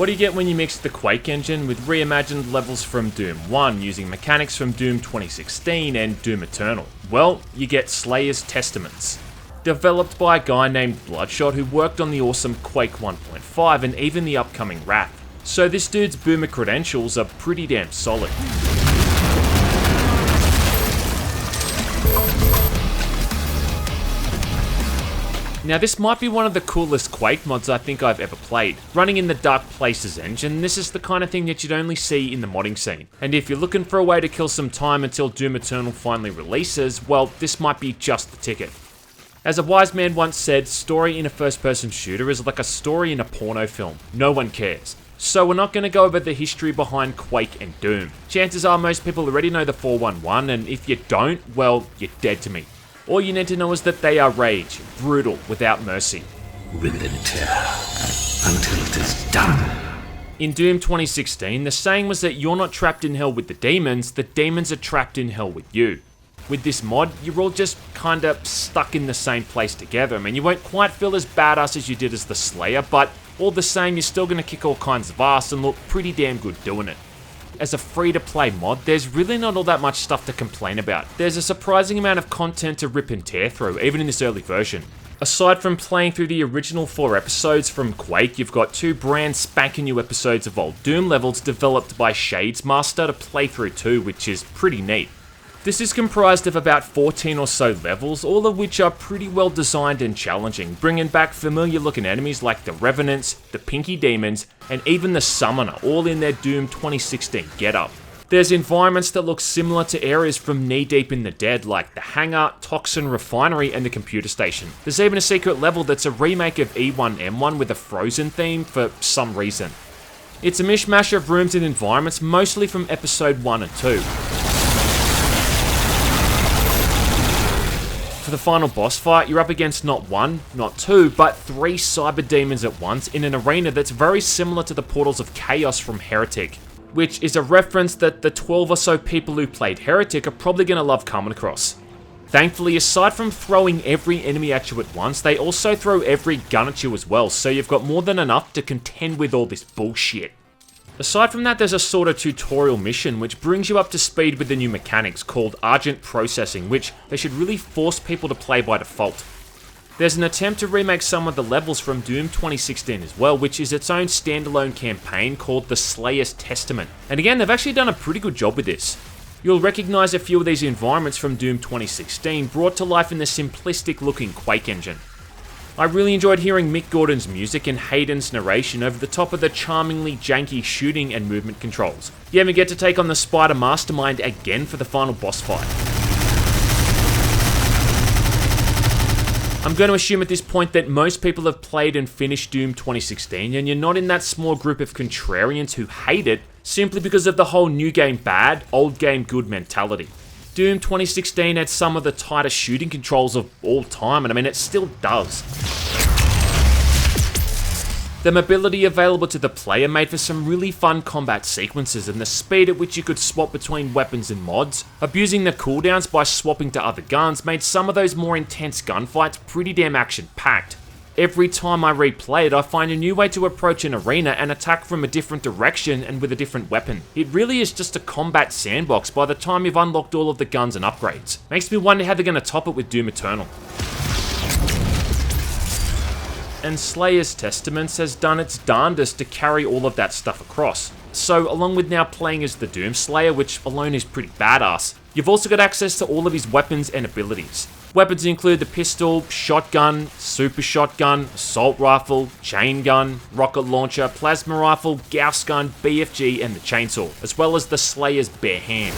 What do you get when you mix the Quake engine with reimagined levels from Doom 1 using mechanics from Doom 2016 and Doom Eternal? Well, you get Slayer's Testaments. Developed by a guy named Bloodshot who worked on the awesome Quake 1.5 and even the upcoming Wrath. So this dude's boomer credentials are pretty damn solid. Now this might be one of the coolest Quake mods I think I've ever played. Running in the Dark Places engine, this is the kind of thing that you'd only see in the modding scene. And if you're looking for a way to kill some time until Doom Eternal finally releases, well, this might be just the ticket. As a wise man once said, story in a first-person shooter is like a story in a porno film. No one cares. So we're not going to go over the history behind Quake and Doom. Chances are most people already know the 411, and if you don't, well, you're dead to me. All you need to know is that they are rage, brutal, without mercy. Rip and tear until it is done. In Doom 2016, the saying was that you're not trapped in hell with the demons are trapped in hell with you. With this mod, you're all just kinda stuck in the same place together. I mean, you won't quite feel as badass as you did as the Slayer, but all the same, you're still gonna kick all kinds of ass and look pretty damn good doing it. As a free-to-play mod, there's really not all that much stuff to complain about. There's a surprising amount of content to rip and tear through, even in this early version. Aside from playing through the original 4 episodes from Quake, you've got 2 brand spanking new episodes of old Doom levels developed by Shadesmaster to play through too, which is pretty neat. This is comprised of about 14 or so levels, all of which are pretty well designed and challenging, bringing back familiar looking enemies like the Revenants, the Pinky Demons, and even the Summoner, all in their Doom 2016 getup. There's environments that look similar to areas from Knee Deep in the Dead, like the Hangar, Toxin Refinery, and the Computer Station. There's even a secret level that's a remake of E1M1 with a Frozen theme for some reason. It's a mishmash of rooms and environments, mostly from episode 1 and 2. For the final boss fight, you're up against not 1, not 2, but 3 cyber demons at once in an arena that's very similar to the Portals of Chaos from Heretic, which is a reference that the 12 or so people who played Heretic are probably going to love coming across. Thankfully, aside from throwing every enemy at you at once, they also throw every gun at you as well, so you've got more than enough to contend with all this bullshit. Aside from that, there's a sort of tutorial mission which brings you up to speed with the new mechanics called Argent Processing, which they should really force people to play by default. There's an attempt to remake some of the levels from Doom 2016 as well, which is its own standalone campaign called the Slayer's Testament. And again, they've actually done a pretty good job with this. You'll recognise a few of these environments from Doom 2016 brought to life in the simplistic looking Quake engine. I really enjoyed hearing Mick Gordon's music and Hayden's narration over the top of the charmingly janky shooting and movement controls. You even get to take on the Spider Mastermind again for the final boss fight. I'm going to assume at this point that most people have played and finished Doom 2016, and you're not in that small group of contrarians who hate it simply because of the whole new game bad, old game good mentality. Doom 2016 had some of the tightest shooting controls of all time, and I mean, it still does. The mobility available to the player made for some really fun combat sequences, and the speed at which you could swap between weapons and mods, abusing the cooldowns by swapping to other guns, made some of those more intense gunfights pretty damn action-packed. Every time I replay it, I find a new way to approach an arena and attack from a different direction and with a different weapon. It really is just a combat sandbox by the time you've unlocked all of the guns and upgrades. Makes me wonder how they're going to top it with Doom Eternal. And Slayer's Testaments has done its darndest to carry all of that stuff across. So along with now playing as the Doom Slayer, which alone is pretty badass, you've also got access to all of his weapons and abilities. Weapons include the pistol, shotgun, super shotgun, assault rifle, chain gun, rocket launcher, plasma rifle, Gauss gun, BFG, and the chainsaw, as well as the Slayer's bare hands.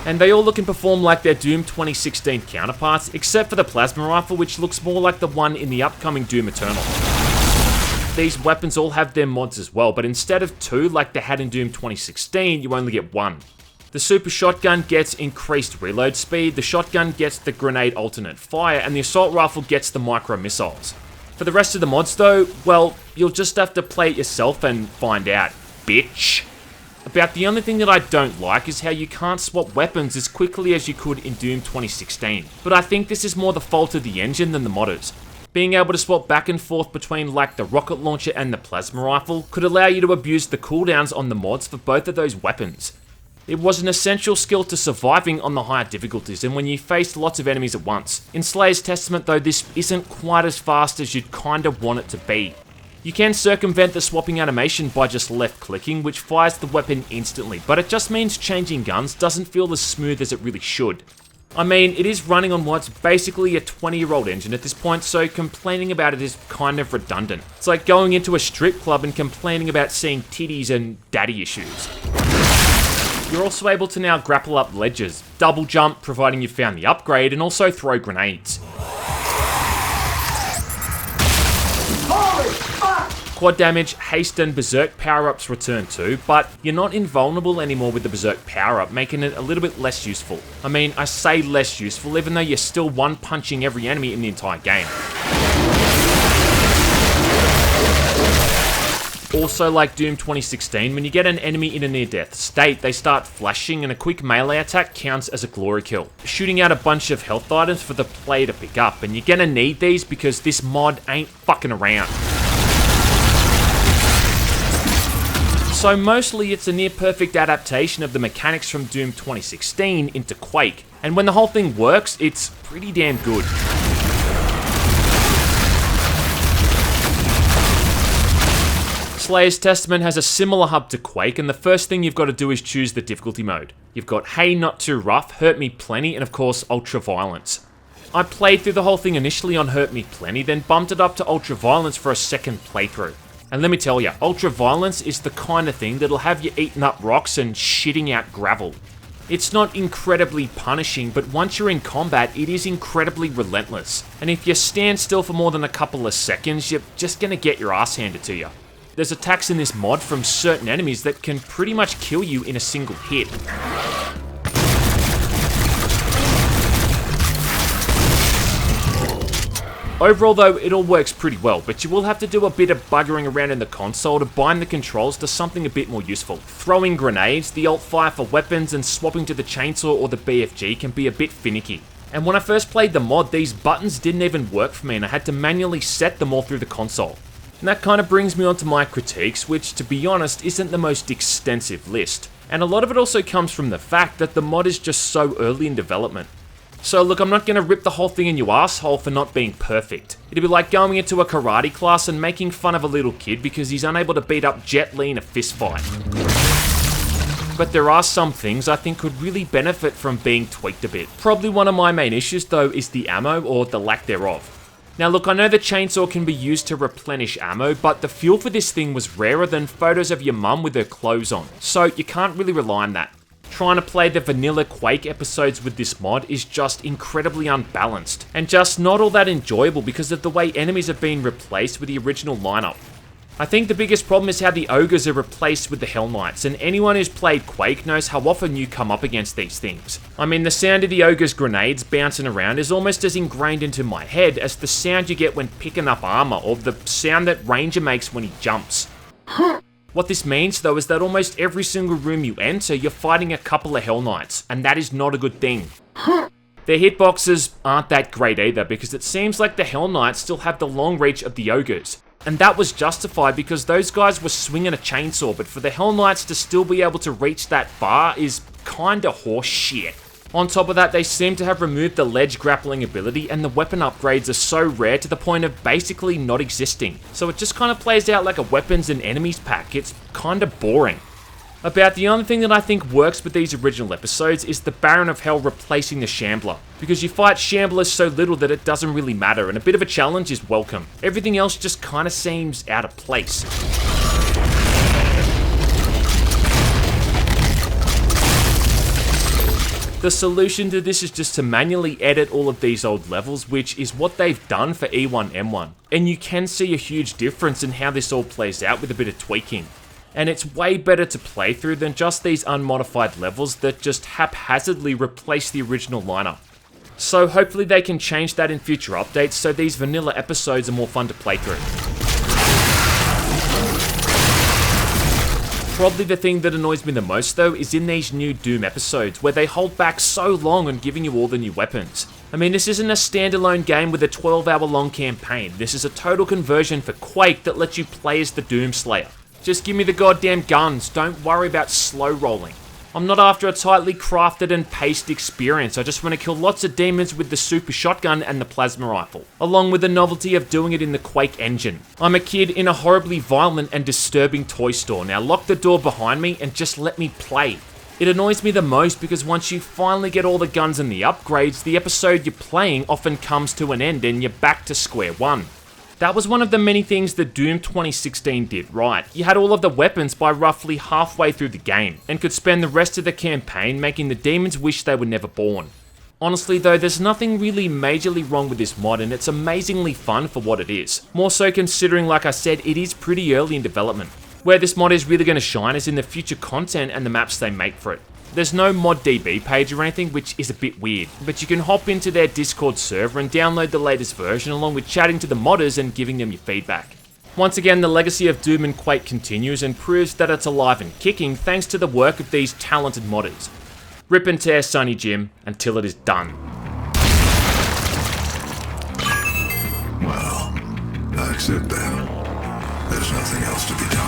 And they all look and perform like their Doom 2016 counterparts, except for the plasma rifle, which looks more like the one in the upcoming Doom Eternal. These weapons all have their mods as well, but instead of 2 like they had in Doom 2016, you only get 1. The super shotgun gets increased reload speed, the shotgun gets the grenade alternate fire, and the assault rifle gets the micro missiles. For the rest of the mods though, well, you'll just have to play it yourself and find out, bitch. About the only thing that I don't like is how you can't swap weapons as quickly as you could in Doom 2016, but I think this is more the fault of the engine than the modders. Being able to swap back and forth between like the rocket launcher and the plasma rifle could allow you to abuse the cooldowns on the mods for both of those weapons. It was an essential skill to surviving on the higher difficulties and when you faced lots of enemies at once. In Slayer's Testament though, this isn't quite as fast as you'd kinda want it to be. You can circumvent the swapping animation by just left clicking, which fires the weapon instantly, but it just means changing guns doesn't feel as smooth as it really should. I mean, it is running on what's basically a 20-year-old engine at this point, so complaining about it is kind of redundant. It's like going into a strip club and complaining about seeing titties and daddy issues. You're also able to now grapple up ledges, double jump providing you found the upgrade, and also throw grenades. Quad damage, haste and berserk power-ups return too, but you're not invulnerable anymore with the berserk power-up, making it a little bit less useful. I mean, I say less useful even though you're still one-punching every enemy in the entire game. Also, like Doom 2016, when you get an enemy in a near-death state, they start flashing and a quick melee attack counts as a glory kill, shooting out a bunch of health items for the player to pick up, and you're gonna need these because this mod ain't fucking around. So mostly it's a near perfect adaptation of the mechanics from Doom 2016 into Quake, and when the whole thing works, it's pretty damn good. Slayer's Testament has a similar hub to Quake, and the first thing you've got to do is choose the difficulty mode. You've got Hey Not Too Rough, Hurt Me Plenty, and of course Ultra Violence. I played through the whole thing initially on Hurt Me Plenty, then bumped it up to Ultra Violence for a second playthrough. And let me tell you, Ultra Violence is the kind of thing that'll have you eating up rocks and shitting out gravel. It's not incredibly punishing, but once you're in combat, it is incredibly relentless. And if you stand still for more than a couple of seconds, you're just gonna get your ass handed to you. There's attacks in this mod from certain enemies that can pretty much kill you in a single hit. Overall though, it all works pretty well, but you will have to do a bit of buggering around in the console to bind the controls to something a bit more useful. Throwing grenades, the alt fire for weapons, and swapping to the chainsaw or the BFG can be a bit finicky. And when I first played the mod, these buttons didn't even work for me and I had to manually set them all through the console. And that kind of brings me on to my critiques, which to be honest isn't the most extensive list. And a lot of it also comes from the fact that the mod is just so early in development. So look, I'm not going to rip the whole thing in your asshole for not being perfect. It'd be like going into a karate class and making fun of a little kid because he's unable to beat up Jet Li in a fist fight. But there are some things I think could really benefit from being tweaked a bit. Probably one of my main issues though is the ammo or the lack thereof. Now look, I know the chainsaw can be used to replenish ammo, but the fuel for this thing was rarer than photos of your mum with her clothes on, so you can't really rely on that. Trying to play the vanilla Quake episodes with this mod is just incredibly unbalanced, and just not all that enjoyable because of the way enemies have been replaced with the original lineup. I think the biggest problem is how the ogres are replaced with the Hell Knights, and anyone who's played Quake knows how often you come up against these things. I mean, the sound of the ogres' grenades bouncing around is almost as ingrained into my head as the sound you get when picking up armor, or the sound that Ranger makes when he jumps. What this means though is that almost every single room you enter, you're fighting a couple of Hell Knights, and that is not a good thing. Their hitboxes aren't that great either, because it seems like the Hell Knights still have the long reach of the ogres. And that was justified because those guys were swinging a chainsaw, but for the Hell Knights to still be able to reach that far is kinda horse shit. On top of that, they seem to have removed the ledge grappling ability, and the weapon upgrades are so rare to the point of basically not existing. So it just kinda plays out like a weapons and enemies pack. It's kinda boring. About the only thing that I think works with these original episodes is the Baron of Hell replacing the Shambler, because you fight Shamblers so little that it doesn't really matter, and a bit of a challenge is welcome. Everything else just kinda seems out of place. The solution to this is just to manually edit all of these old levels, which is what they've done for E1M1. And you can see a huge difference in how this all plays out with a bit of tweaking. And it's way better to play through than just these unmodified levels that just haphazardly replace the original lineup. So hopefully they can change that in future updates so these vanilla episodes are more fun to play through. Probably the thing that annoys me the most though is in these new Doom episodes where they hold back so long on giving you all the new weapons. I mean, this isn't a standalone game with a 12-hour long campaign. This is a total conversion for Quake that lets you play as the Doomslayer. Just give me the goddamn guns, don't worry about slow rolling. I'm not after a tightly crafted and paced experience, I just want to kill lots of demons with the super shotgun and the plasma rifle, along with the novelty of doing it in the Quake engine. I'm a kid in a horribly violent and disturbing toy store, now lock the door behind me and just let me play. It annoys me the most because once you finally get all the guns and the upgrades, the episode you're playing often comes to an end and you're back to square one. That was one of the many things that Doom 2016 did right. You had all of the weapons by roughly halfway through the game, and could spend the rest of the campaign making the demons wish they were never born. Honestly though, there's nothing really majorly wrong with this mod and it's amazingly fun for what it is. More so considering, like I said, it is pretty early in development. Where this mod is really going to shine is in the future content and the maps they make for it. There's no ModDB page or anything, which is a bit weird, but you can hop into their Discord server and download the latest version along with chatting to the modders and giving them your feedback. Once again, the legacy of Doom and Quake continues and proves that it's alive and kicking thanks to the work of these talented modders. Rip and tear Sonny Jim until it is done. Well, I accept that. There's nothing else to be done.